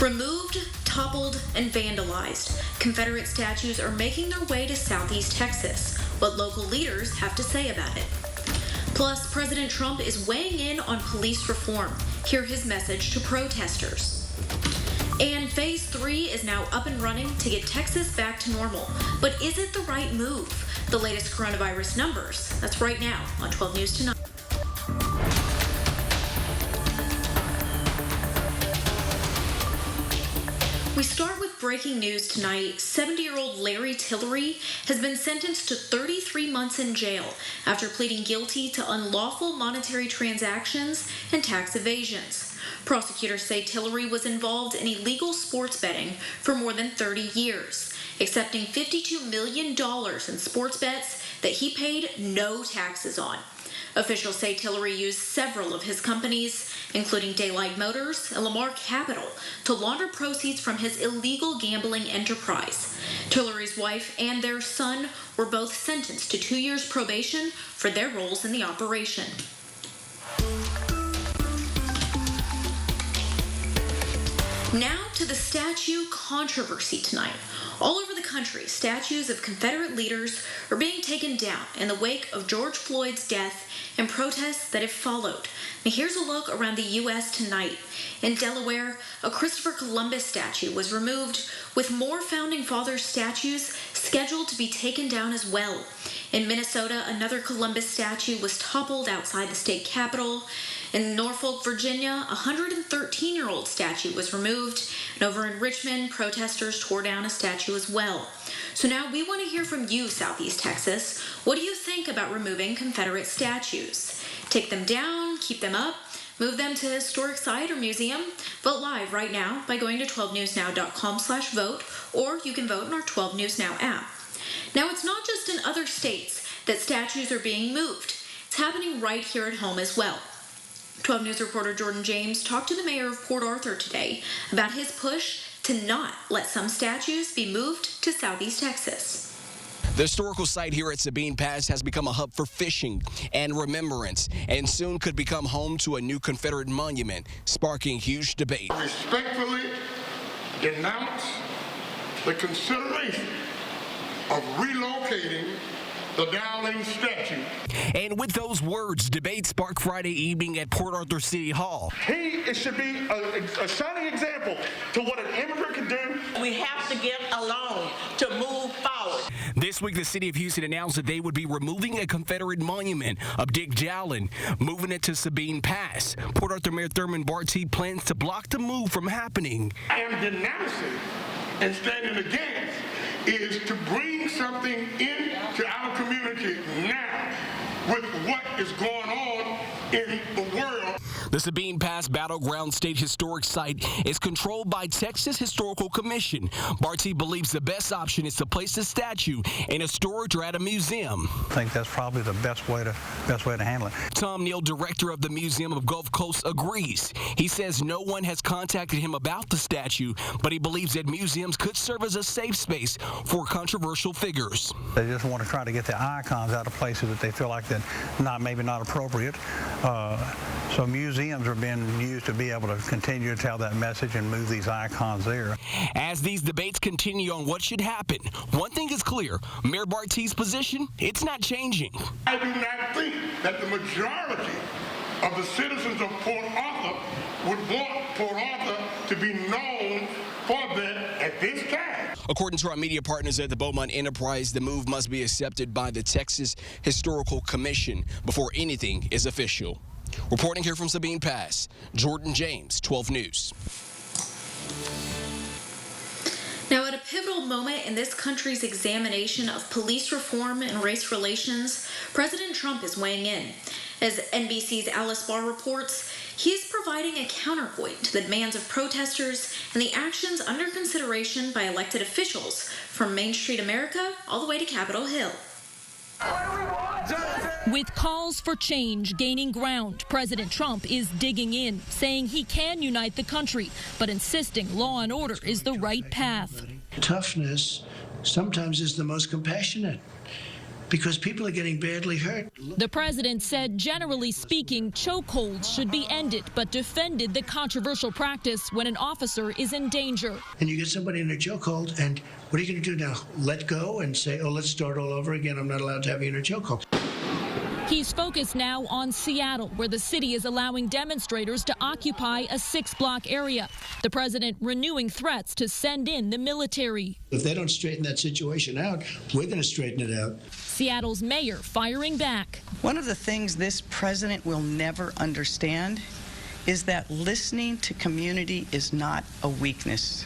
Removed, toppled, and vandalized, Confederate statues are making their way to Southeast Texas. What local leaders have to say about it. Plus, President Trump is weighing in on police reform. Hear his message to protesters. And Phase 3 is now up and running to get Texas back to normal. But is it the right move? The latest coronavirus numbers. That's right now on 12 News Tonight. We start with breaking news tonight. 70-year-old Larry Tillery has been sentenced to 33 months in jail after pleading guilty to unlawful monetary transactions and tax evasions. Prosecutors say Tillery was involved in illegal sports betting for more than 30 years, accepting $52 million in sports bets that he paid no taxes on. Officials say Tillery used several of his companies, including Daylight Motors and Lamar Capital, to launder proceeds from his illegal gambling enterprise. Tillery's wife and their son were both sentenced to 2 years probation for their roles in the operation. Now to the statue controversy tonight. All over the country, statues of Confederate leaders are being taken down in the wake of George Floyd's death and protests that have followed. Now here's a look around the U.S. tonight. In Delaware, a Christopher Columbus statue was removed, with more Founding Fathers statues scheduled to be taken down as well. In Minnesota, another Columbus statue was toppled outside the state capitol. In Norfolk, Virginia, a 113-year-old statue was removed. And over in Richmond, protesters tore down a statue as well. So now we want to hear from you, Southeast Texas. What do you think about removing Confederate statues? Take them down, keep them up, move them to a historic site or museum? Vote live right now by going to 12newsnow.com/vote, or you can vote in our 12 News Now app. Now, it's not just in other states that statues are being moved. It's happening right here at home as well. 12 News reporter Jordan James talked to the mayor of Port Arthur today about his push to not let some statues be moved to Southeast Texas. The historical site here at Sabine Pass has become a hub for fishing and remembrance, and soon could become home to a new Confederate monument, sparking huge debate. I respectfully denounce the consideration of relocating the Dowling statue. And with those words, debate sparked Friday evening at Port Arthur City Hall. It should be a shining example to what an immigrant can do. We have to get along to move forward. This week, the city of Houston announced that they would be removing a Confederate monument of Dick Dowling, moving it to Sabine Pass. Port Arthur Mayor Thurman Barty plans to block the move from happening. I am denouncing and standing against is to bring something into our community now with what is going on in the world. The Sabine Pass Battleground State Historic Site is controlled by Texas Historical Commission. Barty believes the best option is to place the statue in a storage or at a museum. I think that's probably the best way to handle it. Tom Neal, director of the Museum of Gulf Coast, agrees. He says no one has contacted him about the statue, but he believes that museums could serve as a safe space for controversial figures. They just want to try to get the icons out of places that they feel like that maybe not appropriate. So museums are being used to be able to continue to tell that message and move these icons there. As these debates continue on what should happen, one thing is clear. Mayor Barty's position, it's not changing. I do not think that the majority of the citizens of Port Arthur would want Port Arthur to be known for that at this time. According to our media partners at the Beaumont Enterprise, the move must be accepted by the Texas Historical Commission before anything is official. Reporting here from Sabine Pass, Jordan James, 12 News. Now, at a pivotal moment in this country's examination of police reform and race relations, President Trump is weighing in. As NBC's Alice Barr reports, he's providing a counterpoint to the demands of protesters and the actions under consideration by elected officials from Main Street America all the way to Capitol Hill. With calls for change gaining ground, President Trump is digging in, saying he can unite the country, but insisting law and order is the right path. Toughness sometimes is the most compassionate. because people are getting badly hurt. The president said, generally speaking, chokeholds should be ended, but defended the controversial practice when an officer is in danger. And you get somebody in a chokehold, and what are you going to do now? Let go and say, oh, let's start all over again. I'm not allowed to have you in a chokehold. He's focused now on Seattle, where the city is allowing demonstrators to occupy a 6-block area. The president renewing threats to send in the military. If they don't straighten that situation out, we're going to straighten it out. Seattle's mayor firing back. One of the things this president will never understand is that listening to community is not a weakness.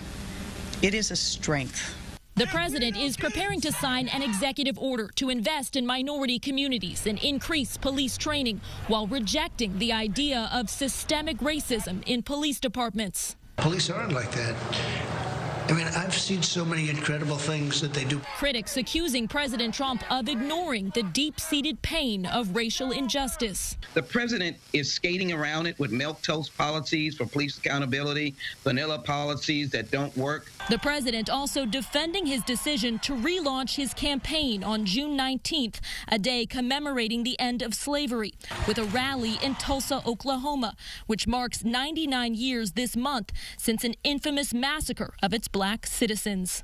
It is a strength. The president is preparing to sign an executive order to invest in minority communities and increase police training while rejecting the idea of systemic racism in police departments. Police aren't like that. I mean, I've seen so many incredible things that they do. Critics accusing President Trump of ignoring the deep-seated pain of racial injustice. The president is skating around it with milquetoast policies for police accountability, vanilla policies that don't work. The president also defending his decision to relaunch his campaign on June 19th, a day commemorating the end of slavery, with a rally in Tulsa, Oklahoma, which marks 99 years this month since an infamous massacre of its black citizens.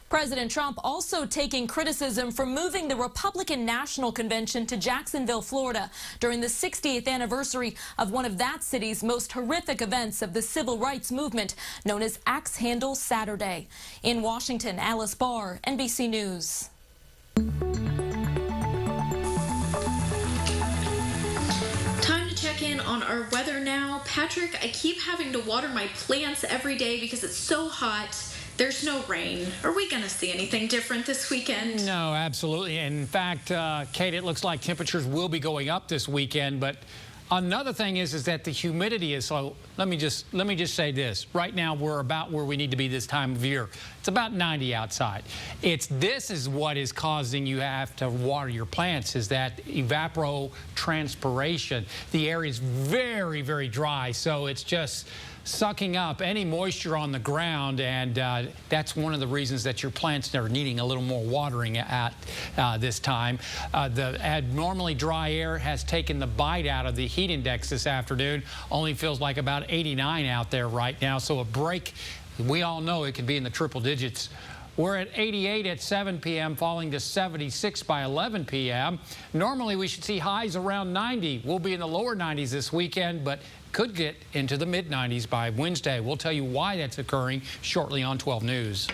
President Trump also taking criticism for moving the Republican National Convention to Jacksonville, Florida, during the 60th anniversary of one of that city's most horrific events of the civil rights movement, known as Axe Handle Saturday. In Washington, Alice Barr, NBC News. Time to check in on our weather now. Patrick, I keep having to water my plants every day because it's so hot. There's no rain. Are we going to see anything different this weekend? No, absolutely. In fact, Kate, it looks like temperatures will be going up this weekend. But another thing is that the humidity is so. Let me just say this. Right now, we're about where we need to be this time of year. It's about 90 outside. This is what is causing you have to water your plants, is that evapotranspiration. The air is very, very dry, so it's just sucking up any moisture on the ground, and that's one of the reasons that your plants are needing a little more watering at this time. The abnormally dry air has taken the bite out of the heat index this afternoon. Only feels like about 89 out there right now, so a break, we all know it can be in the triple digits. We're at 88 at 7 p.m., falling to 76 by 11 p.m. Normally, we should see highs around 90. We'll be in the lower 90s this weekend, but could get into the mid-90s by Wednesday. We'll tell you why that's occurring shortly on 12 News.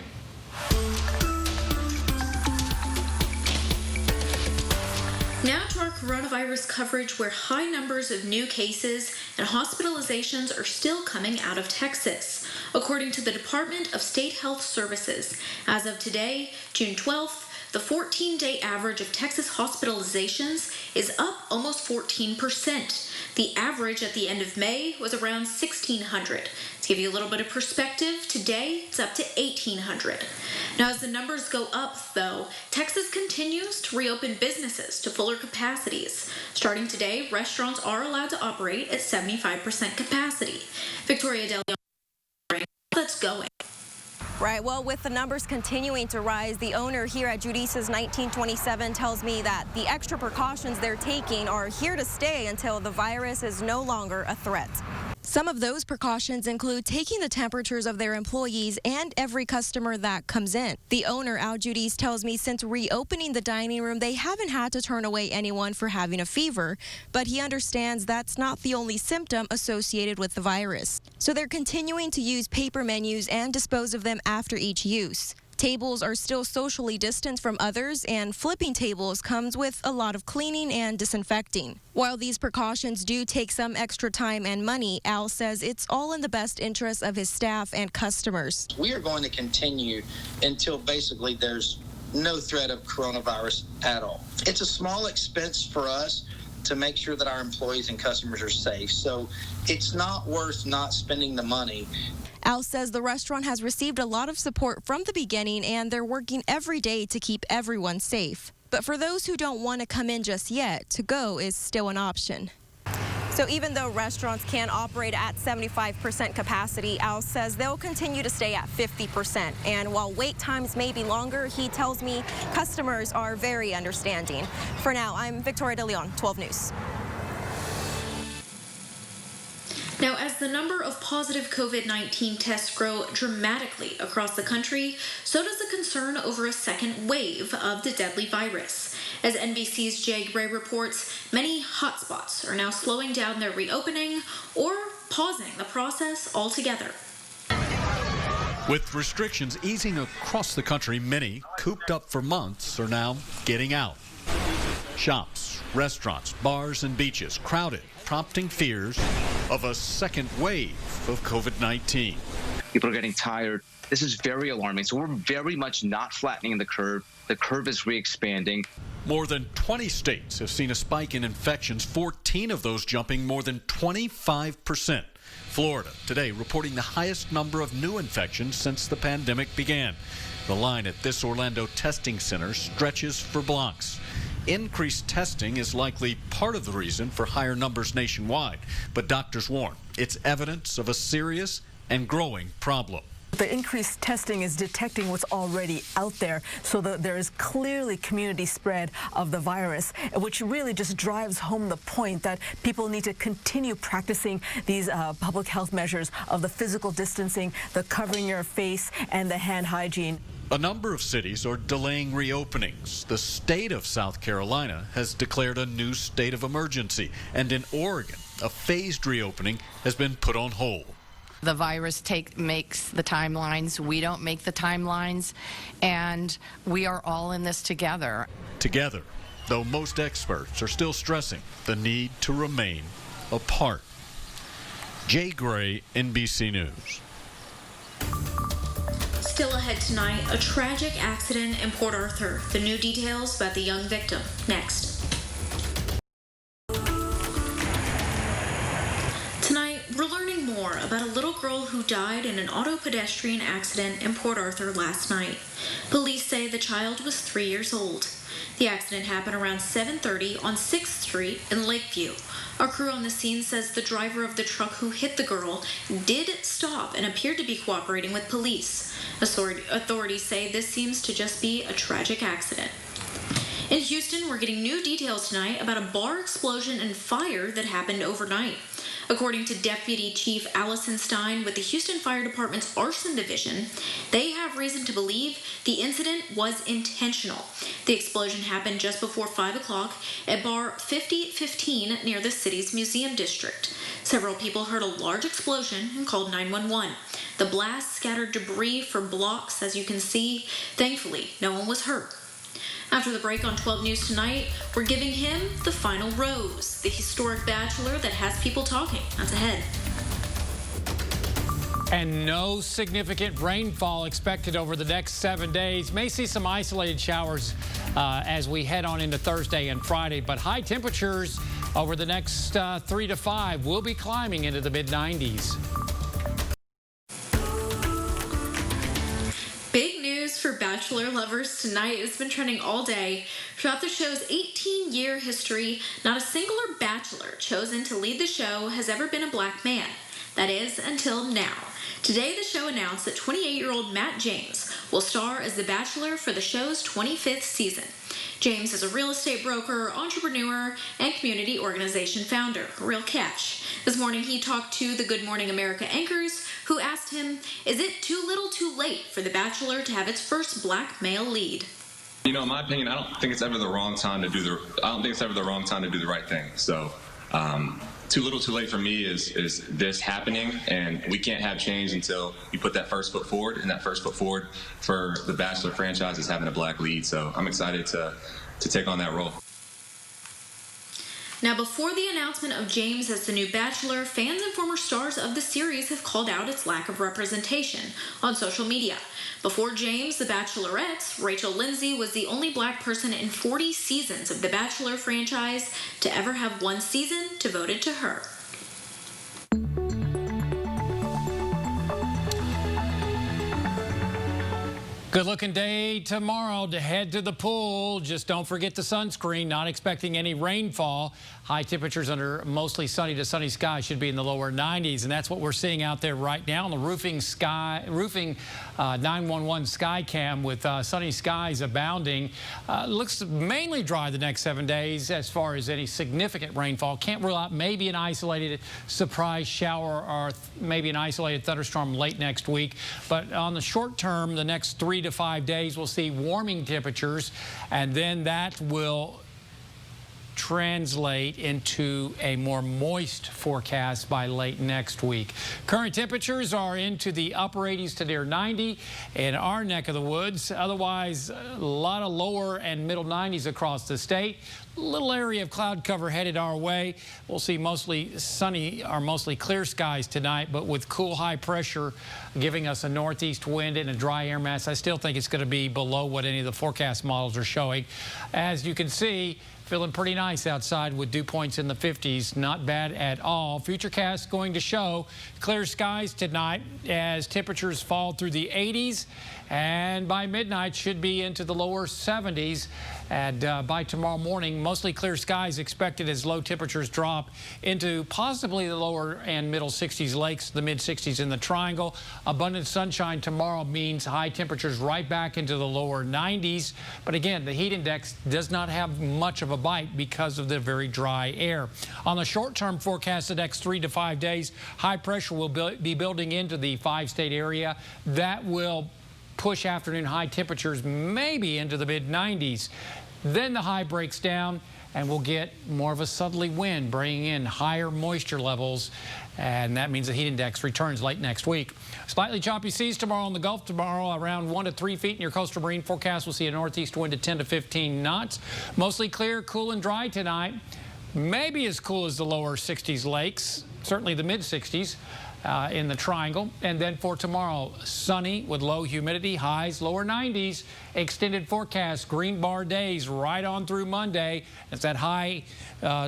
Now to our coronavirus coverage, where high numbers of new cases and hospitalizations are still coming out of Texas. According to the Department of State Health Services, as of today, June 12th, the 14-day average of Texas hospitalizations is up almost 14%. The average at the end of May was around 1,600. To give you a little bit of perspective, today it's up to 1,800. Now, as the numbers go up, though, Texas continues to reopen businesses to fuller capacities. Starting today, restaurants are allowed to operate at 75% capacity. Victoria DeLeon, let's go. Right. Well, with the numbers continuing to rise, the owner here at Judice's 1927 tells me that the extra precautions they're taking are here to stay until the virus is no longer a threat. Some of those precautions include taking the temperatures of their employees and every customer that comes in. The owner, Al Judice, tells me since reopening the dining room, they haven't had to turn away anyone for having a fever, but he understands that's not the only symptom associated with the virus. So they're continuing to use paper menus and dispose of them after each use. Tables are still socially distanced from others, and flipping tables comes with a lot of cleaning and disinfecting. While these precautions do take some extra time and money, Al says it's all in the best interest of his staff and customers. We are going to continue until basically there's no threat of coronavirus at all. It's a small expense for us to make sure that our employees and customers are safe, so it's not worth not spending the money. Al says the restaurant has received a lot of support from the beginning, and they're working every day to keep everyone safe. But for those who don't want to come in just yet, to go is still an option. So even though restaurants can operate at 75% capacity, Al says they'll continue to stay at 50%. And while wait times may be longer, he tells me customers are very understanding. For now, I'm Victoria De Leon, 12 News. Now, as the number of positive COVID-19 tests grow dramatically across the country, so does the concern over a second wave of the deadly virus. As NBC's Jay Gray reports, many hotspots are now slowing down their reopening or pausing the process altogether. With restrictions easing across the country, many, cooped up for months, are now getting out. Shops, restaurants, bars, and beaches crowded, prompting fears of a second wave of COVID-19. People are getting tired. This is very alarming. So we're very much not flattening the curve. The curve is re-expanding. More than 20 states have seen a spike in infections, 14 of those jumping more than 25%. Florida today reporting the highest number of new infections since the pandemic began. The line at this Orlando testing center stretches for blocks. Increased testing is likely part of the reason for higher numbers nationwide, but doctors warn it's evidence of a serious and growing problem. The increased testing is detecting what's already out there, so that there is clearly community spread of the virus, which really just drives home the point that people need to continue practicing these public health measures of the physical distancing, the covering your face, and the hand hygiene. A number of cities are delaying reopenings. The state of South Carolina has declared a new state of emergency, and in Oregon, a phased reopening has been put on hold. The virus makes the timelines. We don't make the timelines, and we are all in this together. Together, though most experts are still stressing the need to remain apart. Jay Gray, NBC News. Still ahead tonight, a tragic accident in Port Arthur. The new details about the young victim. Next. Tonight, we're learning more about a little girl who died in an auto pedestrian accident in Port Arthur last night. Police say the child was 3 years old. The accident happened around 7:30 on 6th Street in Lakeview. Our crew on the scene says the driver of the truck who hit the girl did stop and appeared to be cooperating with police. Authorities say this seems to just be a tragic accident. In Houston, we're getting new details tonight about a bar explosion and fire that happened overnight. According to Deputy Chief Allison Stein with the Houston Fire Department's Arson Division, they have reason to believe the incident was intentional. The explosion happened just before 5 o'clock at bar 5015 near the city's museum district. Several people heard a large explosion and called 911. The blast scattered debris for blocks, as you can see. Thankfully, no one was hurt. After the break on 12 News tonight, we're giving him the final rose, the historic bachelor that has people talking. That's ahead. And no significant rainfall expected over the next 7 days. May see some isolated showers as we head on into Thursday and Friday, but high temperatures over the next 3 to 5 will be climbing into the mid-90s. Big news for Bachelor lovers tonight. It's been trending all day. Throughout the show's 18-year history, not a singular bachelor chosen to lead the show has ever been a black man. That is, until now. Today, the show announced that 28-year-old Matt James will star as the Bachelor for the show's 25th season. James is a real estate broker, entrepreneur, and community organization founder. Real catch. This morning, he talked to the Good Morning America anchors, who asked him, is it too little too late for The Bachelor to have its first black male lead? You know, in my opinion, I don't think it's ever the wrong time to do the right thing. So, too little too late for me is this happening, and we can't have change until you put that first foot forward, and that first foot forward for the Bachelor franchise is having a black lead. So I'm excited to take on that role. Now, before the announcement of James as the new Bachelor, fans and former stars of the series have called out its lack of representation on social media. Before James, the Bachelorettes, Rachel Lindsay was the only black person in 40 seasons of the Bachelor franchise to ever have one season devoted to her. Good looking day tomorrow to head to the pool. Just don't forget the sunscreen. Not expecting any rainfall. High temperatures under mostly sunny to sunny skies should be in the lower 90s. And that's what we're seeing out there right now on the roofing 911 sky cam with sunny skies abounding. Looks mainly dry the next 7 days as far as any significant rainfall. Can't rule out maybe an isolated surprise shower or maybe an isolated thunderstorm late next week. But on the short term, the next 3 to 5 days, we'll see warming temperatures, and then that will translate into a more moist forecast by late next week. Current temperatures are into the upper 80s to near 90 in our neck of the woods. Otherwise, a lot of lower and middle 90s across the state. Little area of cloud cover headed our way. We'll see mostly sunny or mostly clear skies tonight, but with cool high pressure giving us a northeast wind and a dry air mass, I still think it's going to be below what any of the forecast models are showing. As you can see, feeling pretty nice outside with dew points in the 50s. Not bad at all. Futurecast going to show clear skies tonight as temperatures fall through the 80s, and by midnight should be into the lower 70s. And by tomorrow morning, mostly clear skies expected as low temperatures drop into possibly the lower and middle 60s lakes, the mid 60s in the triangle. Abundant sunshine tomorrow means high temperatures right back into the lower 90s. But again, the heat index does not have much of a bite because of the very dry air. On the short-term forecast, the next 3 to 5 days, high pressure will be building into the 5-state area. That will push afternoon high temperatures maybe into the mid-90s. Then the high breaks down and we'll get more of a southerly wind bringing in higher moisture levels, and that means the heat index returns late next week. Slightly choppy seas tomorrow in the Gulf. Tomorrow around 1 to 3 feet in your coastal marine forecast. We'll see a northeast wind of 10 to 15 knots. Mostly clear, cool and dry tonight. Maybe as cool as the lower 60s lakes, certainly the mid 60s. In the triangle. And then for tomorrow, sunny with low humidity, highs lower 90s, extended forecast, green bar days right on through Monday. As that high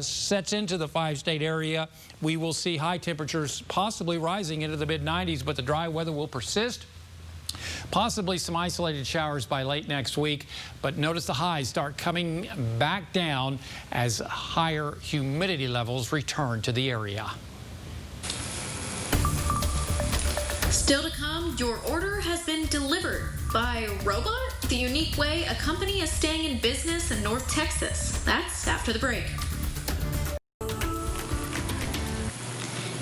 sets into the 5-state area, we will see high temperatures possibly rising into the mid-90s, but the dry weather will persist. Possibly some isolated showers by late next week, but notice the highs start coming back down as higher humidity levels return to the area. Still to come, your order has been delivered by robot, the unique way a company is staying in business in North Texas. That's after the break.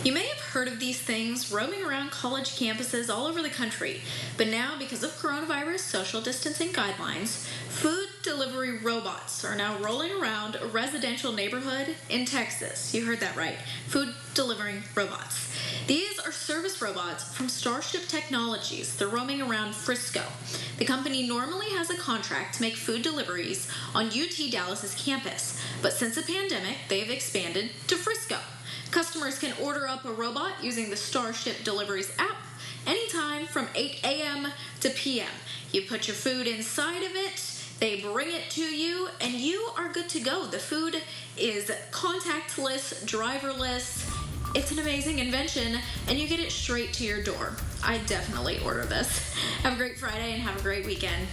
You may have heard of these things roaming around college campuses all over the country, but now because of coronavirus social distancing guidelines, food delivery robots are now rolling around a residential neighborhood in Texas. You heard that right. Food delivering robots. These are service robots from Starship Technologies. They're roaming around Frisco. The company normally has a contract to make food deliveries on UT Dallas's campus, but since the pandemic, they've expanded to Frisco. Customers can order up a robot using the Starship Deliveries app anytime from 8 a.m. to p.m. You put your food inside of it, they bring it to you, and you are good to go. The food is contactless, driverless. It's an amazing invention, and you get it straight to your door. I definitely order this. Have a great Friday and have a great weekend.